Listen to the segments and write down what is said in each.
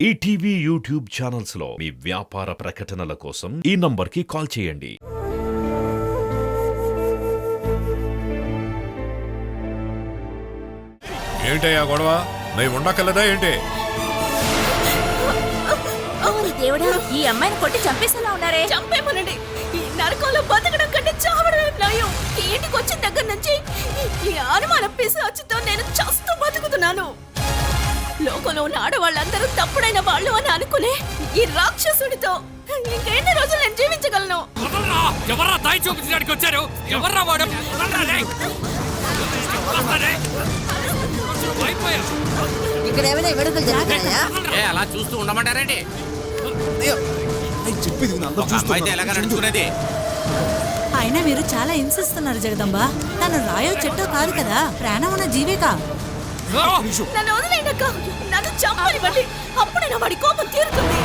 ETV YouTube channels లో మీ వ్యాపార ప్రకటనల కోసం ఈ నంబర్కి కాల్ చేయండి. ఏంటయ్యా గొడవ? మేము ఉండక్కర్లేదా ఏంటి? దేవుడా, ఈ అమ్మాయిని కొట్టి చంపేసేలా ఉన్నారే. చంపేమనండి. ఈ నరకంలో బతకడం కంటే చావడమే నయం. ఈ ఇంటికి వచ్చిన దగ్గర నుంచి ఈ అనుమానం పిశాచితో నేను చస్తూ బతుకుతున్నాను. లోకంలో ఉన్న ఆడవాళ్ళందరూ తప్పుడైన వాళ్ళు అని అనుకునే ఈ రాక్షసుడితో ఇంకెన్ని రోజులు నేను జీవించగలను? ఎవర్రా దాయి చూపించడానికి వచ్చారు? ఎవర్రా వాడు? ఇక్కడ ఏమైనా వేడుకలు జరుగుతున్నాయా? అలా చూస్తూ ఉండమంటారండి? ఎలాగా నడుచుకునేది? అయినా మీరు చాలా హింసిస్తున్నారు జగదంబ. తను రాయో చెట్టో కాదు కదా, ప్రాణం ఉన్న జీవేగా. నన్ను వదిలేనక్క, నన్ను చంపనివ్వండి. అప్పుడే నా వాడి కోపం తీరుతుంది.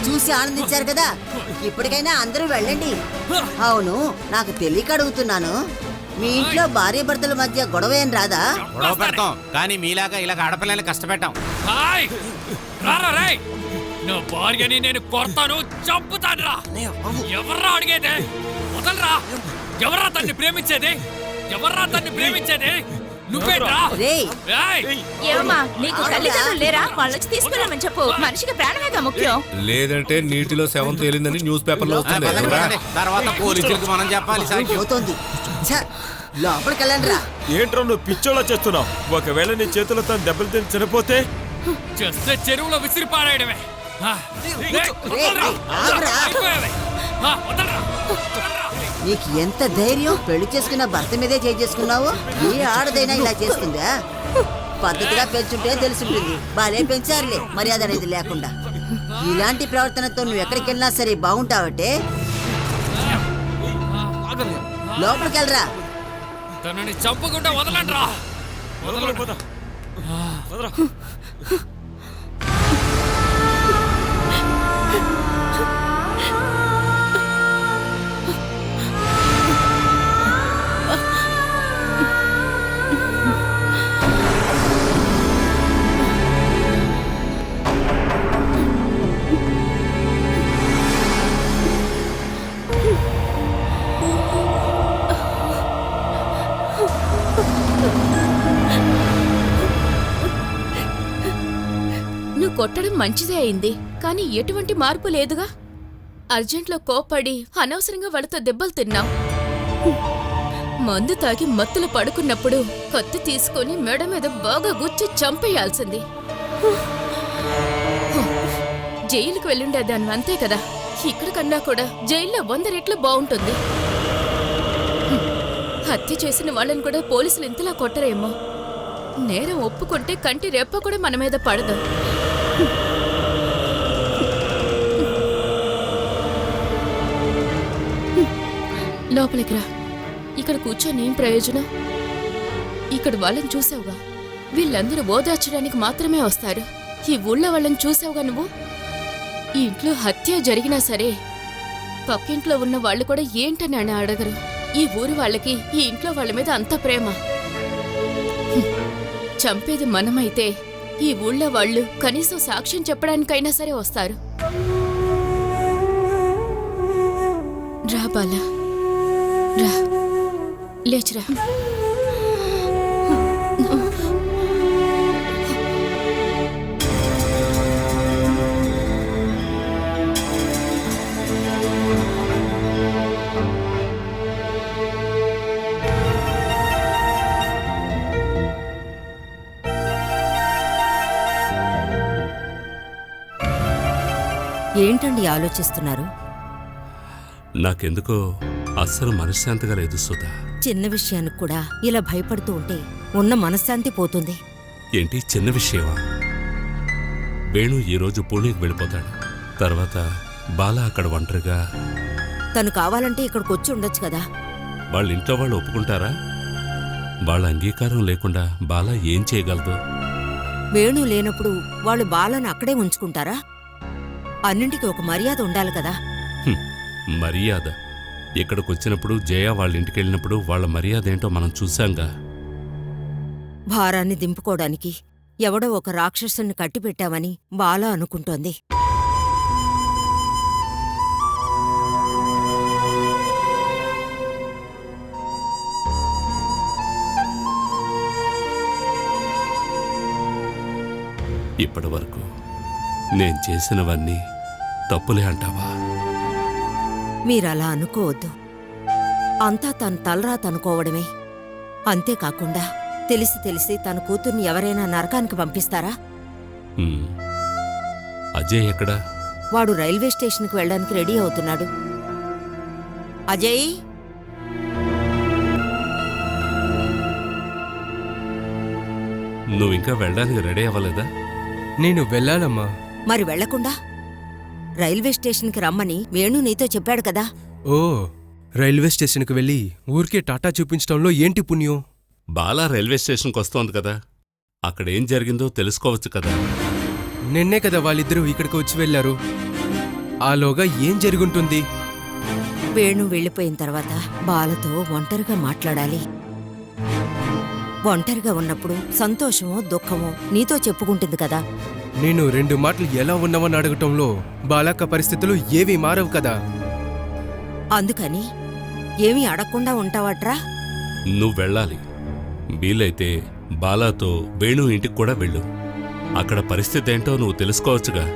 చూసి ఆనందించారు కదా, ఇప్పటికైనా అందరూ వెళ్ళండి. అవును, నాకు తెలియక అడుగుతున్నాను, మీ ఇంట్లో భార్య భర్తల మధ్య గొడవ ఏం రాదా? గొడవ పెడతాం, కానీ మీలాగా ఇలాగ ఆడపిల్లల్ని కష్టపెట్టాం. నా భార్యని నేను కొడతాను, చంపుతాను. ఎవర్రా అడిగేది? వదలరా. ఎవర్రా తన్ని ప్రేమించేది? ఎవర్రా తన్ని ప్రేమించేది? నువ్వేట్రా? ఏమమ్మా, నీకు తల్లిదండ్రులు లేరా? వాళ్ళొచ్చి తీసుకురామని చెప్పు. మనిషికి ప్రాణమేగా ముఖ్యం. లేదంటే నీటిలో శవం తేలిందని న్యూస్ పేపర్ లో తర్వాత పోలీసులకు మనం చెప్పాలి. పోతోంది. లోపలికి వెళ్ళండి రా. ఏంట్రా నువ్వు పిచ్చోళ్ళ చేస్తున్నావు? ఒకవేళ నీ చేతులు తను దెబ్బలు తిని చనిపోతే చేస్తే చెరువులో విసిరి పారేయడమే. నీకు ఎంత ధైర్యం? పెళ్లి చేసుకున్న భర్త మీదే చేసుకున్నావు. ఏ ఆడదైనా ఇలా చేస్తుందా? పద్ధతిగా పెంచుంటే తెలుసుంటుంది. బాలే పెంచారులే, మర్యాద అనేది లేకుండా. ఇలాంటి ప్రవర్తనతో నువ్వు ఎక్కడికి వెళ్ళినా సరే బాగుంటావంటే లోపలికి వెళ్ళరా. తనని చంపకుండా వదలండి రా. నువ్వు కొట్టడం మంచిదే అయింది, కానీ ఎటువంటి మార్పు లేదుగా. అర్జెంట్లో కోప్పడి అనవసరంగా వాళ్ళతో దెబ్బలు తిన్నావు. మందు తాగి మత్తులు పడుకున్నప్పుడు కత్తి తీసుకొని మెడ మీద బాగా గుచ్చి చంపేయాల్సింది. జైలుకు వెళ్ళుండేదాన్ని, అంతే కదా. ఇక్కడ కన్నా కూడా జైల్లో 100 రెట్లు బాగుంటుంది. హత్య చేసిన వాళ్ళని కూడా పోలీసులు ఇంతలా కొట్టరేమో. నేరం ఒప్పుకుంటే కంటి రెప్ప కూడా మన మీద పడదు. లోపలికి రా. ఇక్కడ కూర్చొని ఏం ప్రయోజనం? ఇక్కడ వాళ్ళని చూసావుగా, వీళ్ళందరూ ఓదార్చడానికి మాత్రమే వస్తారు. ఈ ఊళ్ళో వాళ్ళని చూసావుగా నువ్వు. ఈ ఇంట్లో హత్య జరిగినా సరే పక్కింట్లో ఉన్న వాళ్ళు కూడా ఏంటని అని అడగరు. ఈ ఊరి వాళ్ళకి ఈ ఇంట్లో వాళ్ళ మీద అంత ప్రేమ. చంపేది మనమైతే ఈ ఊళ్ళో వాళ్ళు కనీసం సాక్ష్యం చెప్పడానికైనా సరే వస్తారు. రా బాలా, రా, లేచిరా. ఏంటండి ఆలోచిస్తున్నారు? నాకెందుకో అస్సలు మనశ్శాంతిగా లేదు సుధా. చిన్న విషయానికి కూడా ఇలా భయపడుతూ ఉంటే ఉన్న మనశ్శాంతి పోతుంది. ఏంటి చిన్న విషయమా? వేణు ఈరోజు పూణేకి వెళ్ళిపోతాడు. తర్వాత బాలా అక్కడ ఒంటరిగా. తను కావాలంటే ఇక్కడికి వచ్చి ఉండొచ్చు కదా. వాళ్ళ ఇంట్లో వాళ్ళు ఒప్పుకుంటారా? వాళ్ళ అంగీకారం లేకుండా బాలా ఏం చేయగలదు? వేణు లేనప్పుడు వాళ్ళు బాలను అక్కడే ఉంచుకుంటారా? అన్నింటికి ఒక మర్యాద ఉండాలి కదా. మర్యాద? ఇక్కడికొచ్చినప్పుడు జయ వాళ్ళ ఇంటికి వెళ్ళినప్పుడు వాళ్ళ మర్యాద ఏంటో మనం చూశాంగా. భారాన్ని దింపుకోవడానికి ఎవడో ఒక రాక్షసుని కట్టిపెట్టామని బాల అనుకుంటోంది. ఇప్పటి వరకు నేను చేసినవన్నీ తప్పులే అంటావా? మీరలా అనుకోవద్దు. అంతా తన తలరాత అనుకోవడమే. అంతేకాకుండా తెలిసి తెలిసి తన కూతుర్ని ఎవరైనా నరకానికి పంపిస్తారా? హ్మ్. అజయ్ ఎక్కడా? వాడు రైల్వే స్టేషన్కి వెళ్ళడానికి రెడీ అవుతున్నాడు. అజయ్, నువ్వింకా వెళ్ళడానికి రెడీ అవ్వలేదా? నేను వెళ్ళాలమ్మా. మరి వెళ్లకుండా రైల్వే స్టేషన్కి రమ్మని వేణు నీతో చెప్పాడు కదా. ఓ, రైల్వే స్టేషన్కి వెళ్ళి ఊరికే టాటా చూపించడంలో ఏంటి పుణ్యం? బాలా రైల్వే స్టేషన్కి వస్తోంది కదా, అక్కడేం జరిగిందో తెలుసుకోవచ్చు కదా. నిన్నే కదా వాళ్ళిద్దరూ ఇక్కడికి వచ్చి వెళ్ళారు. ఆలోగా ఏం జరుగుంటుంది? వేణు వెళ్ళిపోయిన తర్వాత బాలతో ఒంటరిగా మాట్లాడాలి. ఒంటరిగా ఉన్నప్పుడు సంతోషమో దుఃఖమో నీతో చెప్పుకుంటుంది కదా. నేను 2 మాటలు ఎలా ఉన్నావని అడగటంలో బాలక్క పరిస్థితులు ఏవీ మారవు కదా. అందుకని ఏమీ అడగకుండా ఉంటావట్రా? నువ్వు వెళ్ళాలి. వీలైతే బాలాతో వేణు ఇంటికి కూడా వెళ్ళు. అక్కడ పరిస్థితి ఏంటో నువ్వు తెలుసుకోవచ్చుగా.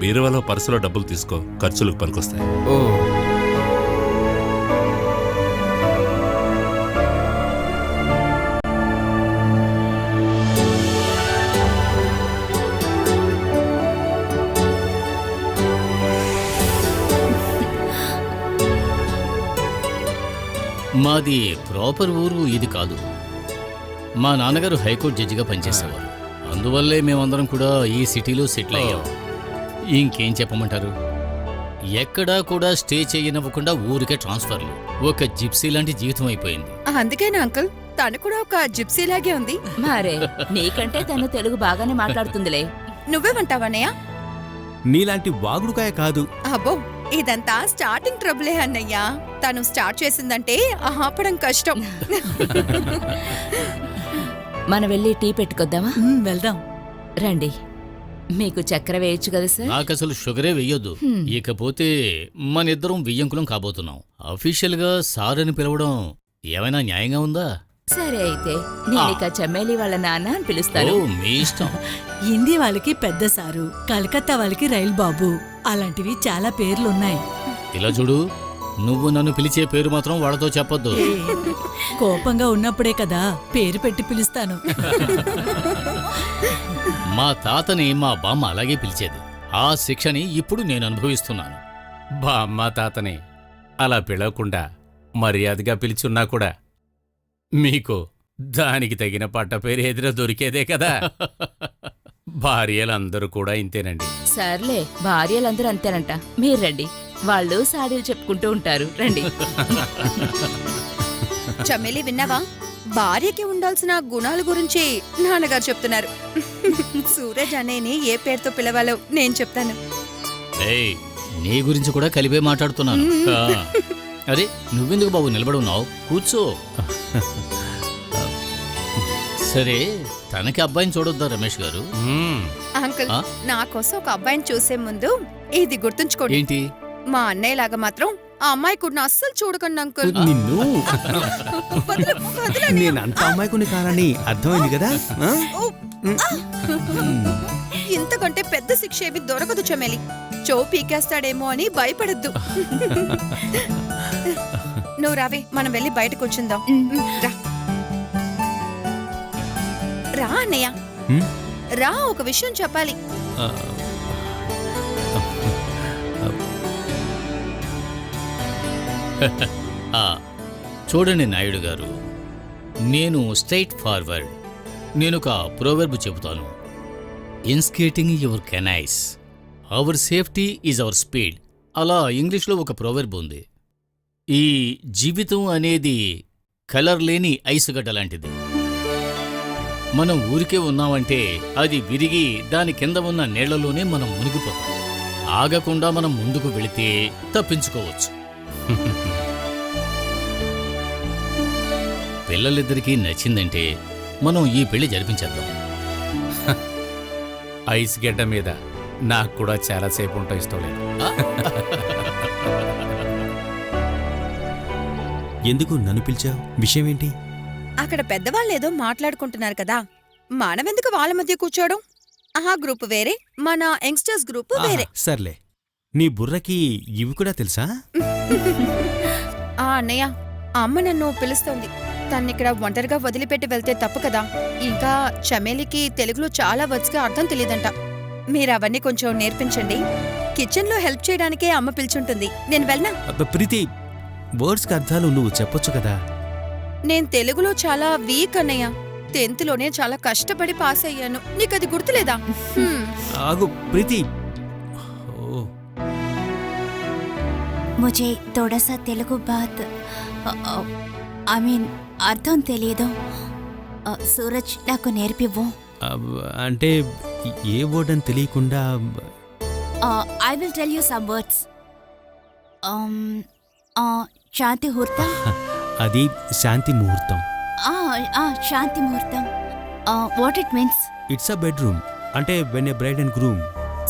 బీరువాలో పర్సులో డబ్బులు తీసుకో, ఖర్చులకు పనికొస్తాయి. ఓ, మాది ప్రాపర్ ఊరు ఇది కాదు. మా నాన్నగారు హైకోర్టు జడ్జిగా పనిచేసేవారు. అందువల్లే మేమందరం కూడా ఈ సిటీలో సెటిల్ అయ్యాం. ఇంకేం చెప్పమంటారు? ఎక్కడా కూడా స్టే చేయనివ్వకుండా ఊరికే ట్రాన్స్ఫర్లు. ఒక జిప్సీ లాంటి జీవితం అయిపోయింది. అందుకేనా అంకుల్, తను కూడా ఒక జిప్సీ లాగే ఉంది. మరే నీకంటే తను తెలుగు బాగానే మాట్లాడుతుందిలే. నువ్వేమంటావన్నయ్య? నీలాంటి వాగుడుకాయ కాదు. అబ్బో, ఇదంతా స్టార్టింగ్ ట్రబులే అన్నయ్యా. తను స్టార్ట్ చేసిందంటే ఆపడం కష్టం. మనం వెళ్ళి టీ పెట్టుకొద్దామా? వెళ్దాం రండి. మీకు చక్కెర వేయచ్చు కదా సార్? నాకు అసలు షుగరే వెయ్యొద్దు. ఇకపోతే మన ఇద్దరం వియ్యంకులం కాబోతున్నాం. అఫీషియల్ గా సార్ అని పిలవడం ఏమైనా న్యాయంగా ఉందా? సరే అయితే నేను ఇక చమ్మేలి వాళ్ళ నాన్న అని పిలుస్తాను. ఓ, మీ ఇష్టం. హిందీ వాళ్ళకి పెద్ద సారు, కలకత్తా వాళ్ళకి రైల్ బాబు, అలాంటివి చాలా పేర్లున్నాయి. ఇలా చూడు, నువ్వు నన్ను పిలిచే పేరు మాత్రం వాళ్ళతో చెప్పొద్దు. కోపంగా ఉన్నప్పుడే కదా పేరు పెట్టి పిలుస్తాను. మా తాతని మా బామ్మ అలాగే పిలిచేది. ఆ శిక్షని ఇప్పుడు నేను అనుభవిస్తున్నాను. బామ్మ తాతని అలా పిలవకుండా మర్యాదగా పిలిచున్నా కూడా మీకు దానికి తగిన పట్ట పేరు ఎదురు దొరికేదే కదా. భార్యలందరూ కూడా ఇంతేనండి. సర్లే, భార్యలందరూ అంతేనంట. మీరు రండి, వాళ్ళు సాడీలు చెప్పుకుంటూ ఉంటారు. రండి. చమేలి, విన్నావా? భార్యకి ఉండాల్సిన గుణాల గురించి నాన్నగారు చెప్తున్నారు. సూరజ్ అనేని ఏ పేరుతో పిలవాలో నేను చెప్తాను. ఏయ్, నీ గురించి కూడా కలిపే మాట్లాడుతున్నాను. అరే, నువ్వెందుకు బాబు నిలబడి ఉన్నావు? కూర్చో. సరే, తనకి అబ్బాయిని చూడొద్దా రమేష్ గారు? అంకుల్, నా కోసం ఒక అబ్బాయిని చూసే ముందు ఇది గుర్తుంచుకోండి. ఏంటి? మా అన్నయ్య లాగా మాత్రం ఆ అమ్మాయి కూడా అస్సలు చూడకండి అంకుల్. నిన్ను నేనంత అమ్మాయికుని కానని అర్థమైంది కదా. ఇంతకంటే పెద్ద శిక్ష ఏమి దొరకదు చమేలి. చో పీకేస్తాడేమో అని భయపడద్దు. నువ్వు రావే, మనం వెళ్ళి బయట కూర్చుందాం. రా రా అన్నయ్య, రా, ఒక విషయం చెప్పాలి. చూడండి నాయుడు గారు, నేను స్ట్రైట్ ఫార్వర్డ్. నేనొక ప్రోవెర్బ్ చెబుతాను. ఇన్ స్కేటింగ్ యువర్ కెనైస్, our safety is our speed. అలా ఇంగ్లీష్లో ఒక ప్రోవెర్బ్ ఉంది. ఈ జీవితం అనేది కలర్ లేని ఐసుగడ్డ లాంటిది. మనం ఊరికే ఉన్నామంటే అది విరిగి దాని కింద ఉన్న నీళ్లలోనే మనం మునిగిపోతాం. ఆగకుండా మనం ముందుకు వెళితే తప్పించుకోవచ్చు. పిల్లలిద్దరికీ నచ్చిందంటే మనం ఈ పెళ్లి జరిపించేద్దాం. ఐస్ గడ్డ మీద నాకు కూడా చాలాసేపు ఉంటా ఇష్టం లేదు. ఎందుకు నన్ను పిలిచావు? విషయం ఏంటి? అక్కడ పెద్దవాళ్ళు ఏదో మాట్లాడుకుంటున్నారు కదా, మనమెందుకు వాళ్ళ మధ్య కూర్చోవడం? ఆ గ్రూప్ వేరే, మన యంగ్స్టర్స్ గ్రూప్ వేరే. సర్లే, నీ బుర్రకి ఇవి కూడా తెలుసా? ఆ అన్నయ్య, అమ్మ నన్ను పిలుస్తోంది. తన్నిక్కడ ఒంటరిగా వదిలిపెట్టి వెళ్తే తప్పు కదా. ఇంకా చమేలికి తెలుగులో చాలా వర్డ్స్కి అర్థం తెలియదంట. మీరు అవన్నీ కొంచెం నేర్పించండి. కిచెన్లో హెల్ప్ చేయడానికే అమ్మ పిలుచుంటుంది. నేను వెళ్ళనా? ప్రీతి, వర్డ్స్కి అర్థాలు నువ్వు చెప్పొచ్చు కదా. నేను తెలుగులో చాలా వీక్ అన్నయ్య. 10th లోనే చాలా కష్టపడి పాస్ అయ్యాను. నీకది గుర్తులేదా? ఆగు ప్రీతి. मुझे थोड़ा सा तेलुगु बात आई मीन అర్థం తెలియదు. సూరజ్ నాకు నేర్పివ్వు. అంటే ఏ వర్డ్ అని తెలియకుండా. I will tell you some words. శాంతి ముహూర్తం. అది శాంతి ముహూర్తం. శాంతి ముహూర్తం. What it means? It's a bedroom. అంటే when a bride and groom.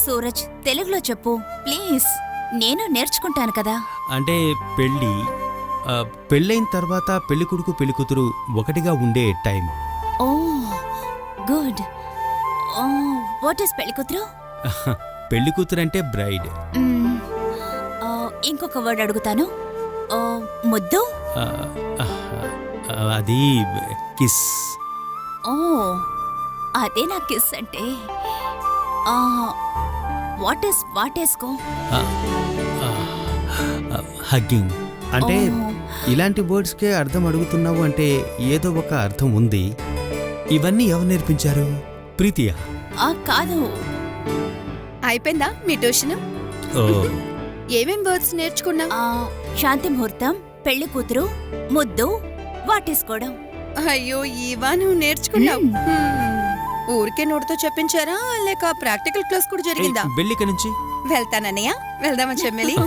Suraj, తెలుగులో చెప్పు ప్లీజ్. నేను నేర్చుకుంటాను కదా. అంటే పెళ్ళి, పెళ్ళైన తర్వాత పెళ్లి కొడుకు పెళ్లి కూతురు ఒకటిగా ఉండే time. Oh good. What is పెళ్లి కూతురు? పెళ్లి కూతురు అంటే బ్రైడ్. ఇంకొక వర్డ్ అడుగుతాను. ముద్దు. అది కిస్. ఓ అదే నా కిస్ అంటే. వాటేసుకో. హగ్గింగ్. అంటే ఇలాంటి వర్డ్స్కే అర్థం అడుగుతున్నావు అంటే ఏదో ఒక అర్థం ఉంది. ఇవన్నీ ఎవరు నేర్పించారు? ప్రీతియా? కాదు. అయిపోయిందా మీ ట్యూషన్? ఏమేం వర్డ్స్ నేర్చుకున్నా? శాంతి ముహూర్తం, పెళ్లి కూతురు, ముద్దు, వాటేసుకోవడం. అయ్యో, ఇవా నువ్వు నేర్చుకున్నావు? ఊరికే నోటితో చెప్పించారా లేక ప్రాక్టికల్ క్లాస్ కూడా జరిగిందా? వెళ్ళిక నుంచి వెళ్తానన్నయ్య. వెళ్దామా చెమ్మెలి?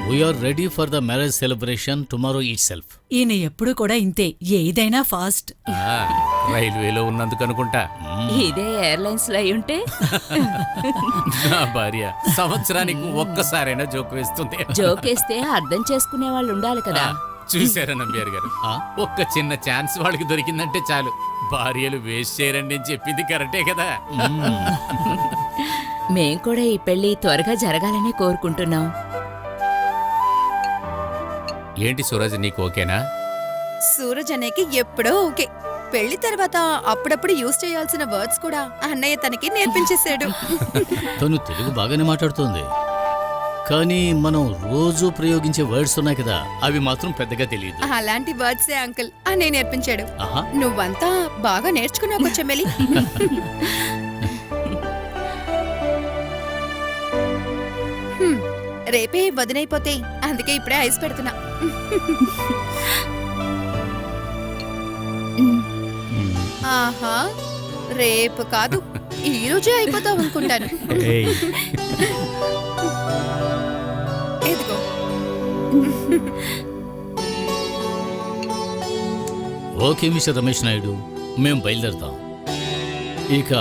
We are ready for the marriage celebration tomorrow itself. ఈయన ఎప్పుడు కూడా ఇంతే, ఏదైనా ఫాస్ట్. రైల్వేలో ఉన్నందుకు అనుకుంటా. ఇదే ఎయిర్లైన్స్ లో ఉంటే నా భార్య సంవత్సరానికి ఒక్కసారైనా జోక్ వేస్తుంది. జోకేస్తే అర్థం చేసుకునే వాళ్ళు ఉండాలి కదా. చూసారా నంబియార్ గారు, ఒక్క చిన్న ఛాన్స్ వాళ్ళకి దొరికిందంటే చాలు, భార్యలు వేస్ట్ చేయరండి అని చెప్పింది కరెక్టే కదా. మేం కూడా ఈ పెళ్లి త్వరగా జరగాలనే కోరుకుంటున్నాం. ఏంటి సూరజ్, నీకు ఓకేనా? సూరజ్ అనేకి ఎప్పుడో ఓకే. పెళ్లి తర్వాత అప్పుడప్పుడు యూజ్ చేయాల్సిన వర్డ్స్ కూడా అన్నయ్య తనకి నేర్పించేశాడు. తను తెలుగు బాగానే మాట్లాడుతోంది, కానీ మనం రోజు ప్రయోగించే వర్డ్స్ ఉన్నాయి కదా, అవి మాత్రం పెద్దగా తెలియదు. అలాంటి వర్డ్సే అంకుల్ అన్నయ్య నేర్పించాడు. ఆహా. నువ్వంతా బాగా నేర్చుకున్నావు చెమ్మెలి. రేపే వదినైపోతే అందుకే ఇప్పుడే ఐస్ పెడుతున్నా. ఆహా, రేపు కాదు ఈ రోజే అయిపోతావు అనుకుంటాను. ఎదుగో. ఓకే మిస్టర్ రమేష్ నాయుడు, మేం బయలుదేరుతాం. ఇక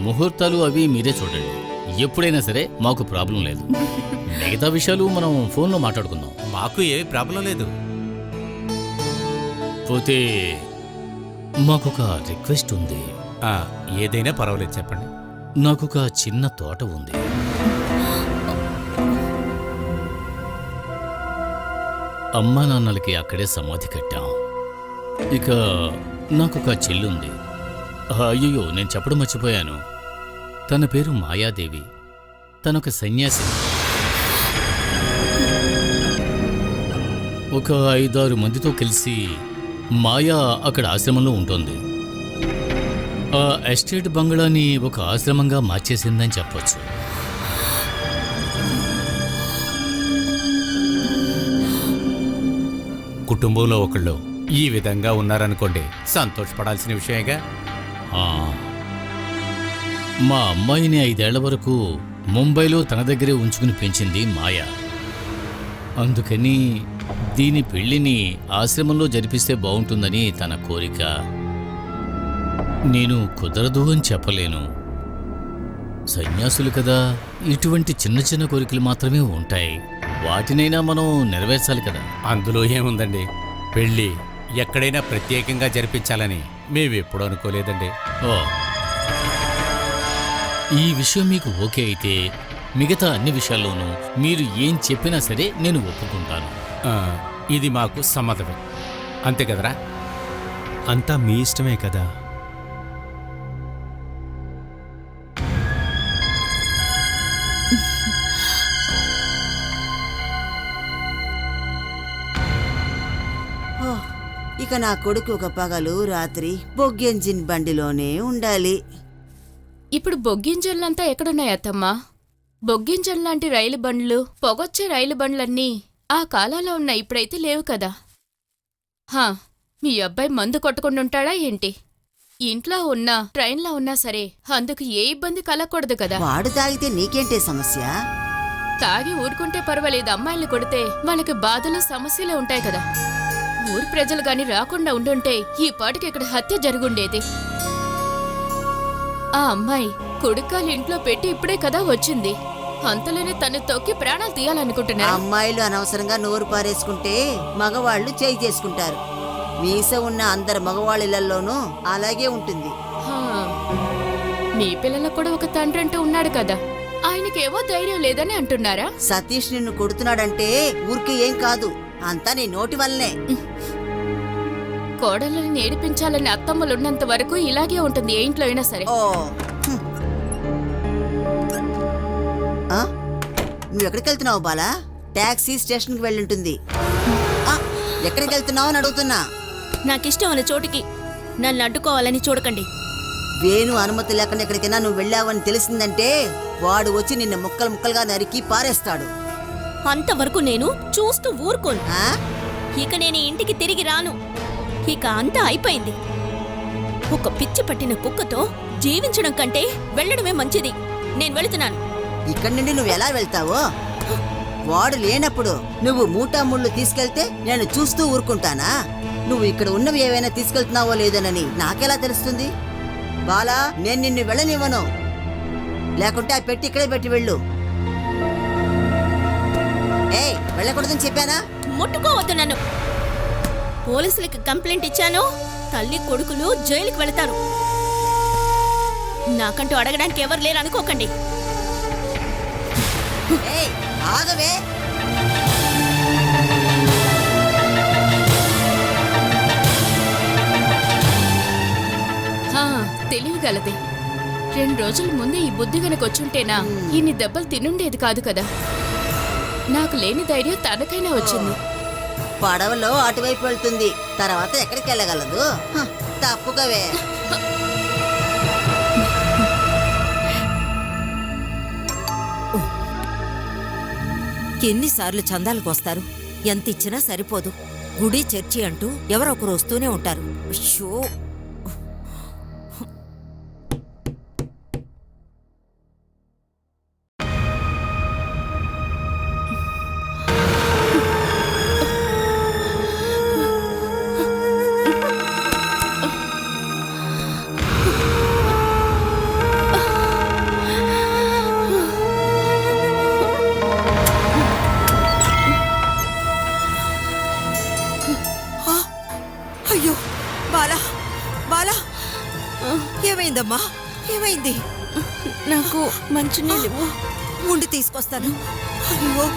ముహూర్తాలు అవి మీరే చూడండి. ఎప్పుడైనా సరే మాకు ప్రాబ్లం లేదు. మిగతా విషయాలు మనం ఫోన్లో మాట్లాడుకుందాం. మాకు ఏ ప్రాబ్లం లేదు. పోతే మాకొక రిక్వెస్ట్ ఉంది. ఏదైనా పర్వాలేదు, చెప్పండి. నాకొక చిన్న తోట ఉంది. అమ్మా నాన్నలకి అక్కడే సమాధి కట్టాం. ఇక నాకొక చెల్లుంది. అయ్యో, నేను చెప్పడం మర్చిపోయాను. తన పేరు మాయాదేవి. తనొక సన్యాసి. ఒక 5-6 మందితో కలిసి మాయా అక్కడ ఆశ్రమంలో ఉంటుంది. ఆ ఎస్టేట్ బంగ్లాని ఒక ఆశ్రమంగా మార్చేసిందని చెప్పొచ్చు. కుటుంబంలో ఒకళ్ళు ఈ విధంగా ఉన్నారనుకోండి, సంతోషపడాల్సిన విషయమేగా. మా అమ్మాయిని 5 ఏళ్ల వరకు ముంబైలో తన దగ్గరే ఉంచుకుని పెంచింది మాయా. అందుకని దీని పెళ్లిని ఆశ్రమంలో జరిపిస్తే బాగుంటుందని తన కోరిక. నేను కుదరదు అని చెప్పలేను. సన్యాసులు కదా, ఇటువంటి చిన్న చిన్న కోరికలు మాత్రమే ఉంటాయి. వాటినైనా మనం నెరవేర్చాలి కదా. అందులో ఏముందండి, పెళ్ళి ఎక్కడైనా ప్రత్యేకంగా జరిపించాలని మేమెప్పుడు అనుకోలేదండి. ఓ, ఈ విషయం మీకు ఓకే అయితే మిగతా అన్ని విషయాల్లోనూ మీరు ఏం చెప్పినా సరే నేను ఒప్పుకుంటాను. ఇది మాకు సమ్మతమే, అంతే కదరా? అంతా మీ ఇష్టమే కదా. ఓ, ఇక నా కొడుకు ఒక పగలు రాత్రి బొగ్గెంజిన్ బండిలోనే ఉండాలి. ఇప్పుడు బొగ్గింజన్లంతా ఎక్కడున్నాయి అత్తమ్మా? బొగ్గింజన్ లాంటి రైలు బండ్లు, పొగొచ్చే రైలు బండ్లన్నీ ఆ కాలంలో ఉన్న ఇప్పుడైతే లేవు కదా. హా, మీ అబ్బాయి మందు కొట్టుకుంటుంటాడా ఏంటి? ఇంట్లో ఉన్నా ట్రైన్లో ఉన్నా సరే అందుకు ఏ ఇబ్బంది కలగకూడదు కదా. వాడు తాగితే నీకేంటే సమస్య? తాగి ఊరుకుంటే పర్వాలేదు, అమ్మాయిల్ని కొడితే వాళ్ళకి బాధలు సమస్యలు ఉంటాయి కదా. ఊరు ప్రజలు గాని రాకుండా ఉండుంటే ఈ పాటికి ఇక్కడ హత్య జరుగుండేది. ఆ అమ్మాయి కొడుకాలు ఇంట్లో పెట్టి ఇప్పుడే కదా వచ్చింది. అంతలోనే తను తొక్కి ప్రాణాలు తీయాలనుకుంటున్నా. అమ్మాయిలు అనవసరంగా నోరు పారేసుకుంటే మగవాళ్లు చేయి చేసుకుంటారు. మీస ఉన్న అందరు మగవాళ్ళలోనూ అలాగే ఉంటుంది. మీ పిల్లలకు కూడా ఒక తండ్రి అంటూ ఉన్నాడు కదా, ఆయనకేవో ధైర్యం లేదని అంటున్నారా? సతీష్ నిన్ను కొడుతున్నాడంటే ఊరికి ఏం కాదు, అంతా నీ నోటి వల్లనే. కోడళ్ళని నేర్పించాలని అత్తమ్మలున్నంత వరకు ఇలాగే ఉంటుంది ఏ ఇంట్లో అయినా సరే. ఓ, నువ్వు ఎక్కడికి వెళ్తున్నావు బాలా? టాక్సీ స్టేషన్కి వెళ్ళుంటుంది. ఎక్కడికి వెళ్తున్నావు అని అడుగుతున్నా. నాకిష్టం అనే చోటికి. నన్ను అడ్డుకోవాలని చూడకండి. వేణు అనుమతి లేకుండా ఎక్కడికైనా నువ్వు వెళ్ళావని తెలిసిందంటే వాడు వచ్చి నిన్ను ముక్కలు ముక్కలుగా నరికి పారేస్తాడు. అంతవరకు నేను చూస్తూ ఊరుకోను. ఇక నేను ఇంటికి తిరిగి రాను. ఇక అంతా అయిపోయింది. ఒక పిచ్చి పట్టిన కుక్కతో జీవించడం కంటే వెళ్ళడమే మంచిది. నేను వెళుతున్నాను. ఇక్కడి నుండి నువ్వు ఎలా వెళ్తావో? వాడు లేనప్పుడు నువ్వు మూటా ముళ్ళు తీసుకెళ్తే నేను చూస్తూ ఊరుకుంటానా? నువ్వు ఇక్కడ ఉన్నవి ఏవైనా తీసుకెళ్తున్నావో లేదోనని నాకెలా తెలుస్తుంది? బాలా, నేను నిన్ను వెళ్ళనివ్వను. లేకుంటే ఆ పెట్టి ఇక్కడే పెట్టి వెళ్ళు. ఏయ్, వెళ్ళకూడదని చెప్పానా? ముట్టుకోవద్దు నన్ను. పోలీసులకి కంప్లైంట్ ఇచ్చాను. తల్లి కొడుకులు జైలుకి వెళతారు. నాకంటూ అడగడానికి ఎవరు లేరు అనుకోకండి. ఆగవే. తెలియగలదే. 2 రోజుల ముందే ఈ బుద్ధి గనకొచ్చుంటేనా ఇన్ని దెబ్బలు తినుండేది కాదు కదా. నాకు లేని ధైర్యం తనకైనా వచ్చింది. పడవలో అటువైపు వెళ్తుంది, తర్వాత ఎక్కడికి వెళ్ళగలదు? తప్పుకవే. ఎన్నిసార్లు చందాలకు వస్తారు? ఎంత ఇచ్చినా సరిపోదు. గుడి చర్చి అంటూ ఎవరొకరు వస్తూనే ఉంటారు. అయ్యో, ఏమైందమ్మా? ఏమైంది? నాకు మంచినీళ్ళు ఉండి తీసుకొస్తాను. అయ్యో,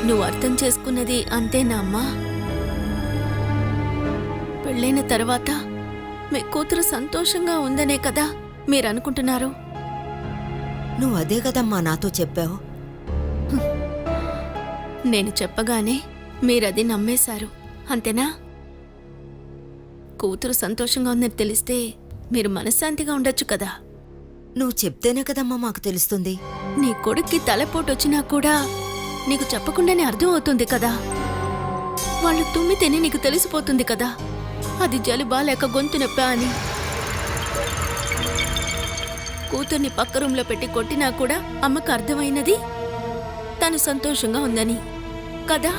నువ్వు అర్థం చేసుకున్నది అంతేనా అమ్మా? పెళ్ళైన తర్వాత మీ కూతురు సంతోషంగా ఉందనే కదా మీరు అనుకుంటున్నారు? నువ్వు అదే కదమ్మా నాతో చెప్పావు. నేను చెప్పగానే మీరది నమ్మేశారు అంతేనా? కూతురు సంతోషంగా ఉందని తెలిస్తే మీరు మనశ్శాంతిగా ఉండొచ్చు కదా. నువ్వు చెప్తేనే కదమ్మా మాకు తెలుస్తుంది. నీ కొడుక్కి తలపోటొచ్చినా కూడా నీకు చెప్పకుండానే అర్థం అవుతుంది కదా. వాళ్ళు తుమ్మితేనే నీకు తెలిసిపోతుంది కదా అది జలుబా లేక గొంతు నొప్పా అని. కూతుర్ని పక్క రూంలో పెట్టి కొట్టినా కూడా అమ్మకు అర్థమైనది తను సంతోషంగా ఉందని కదా.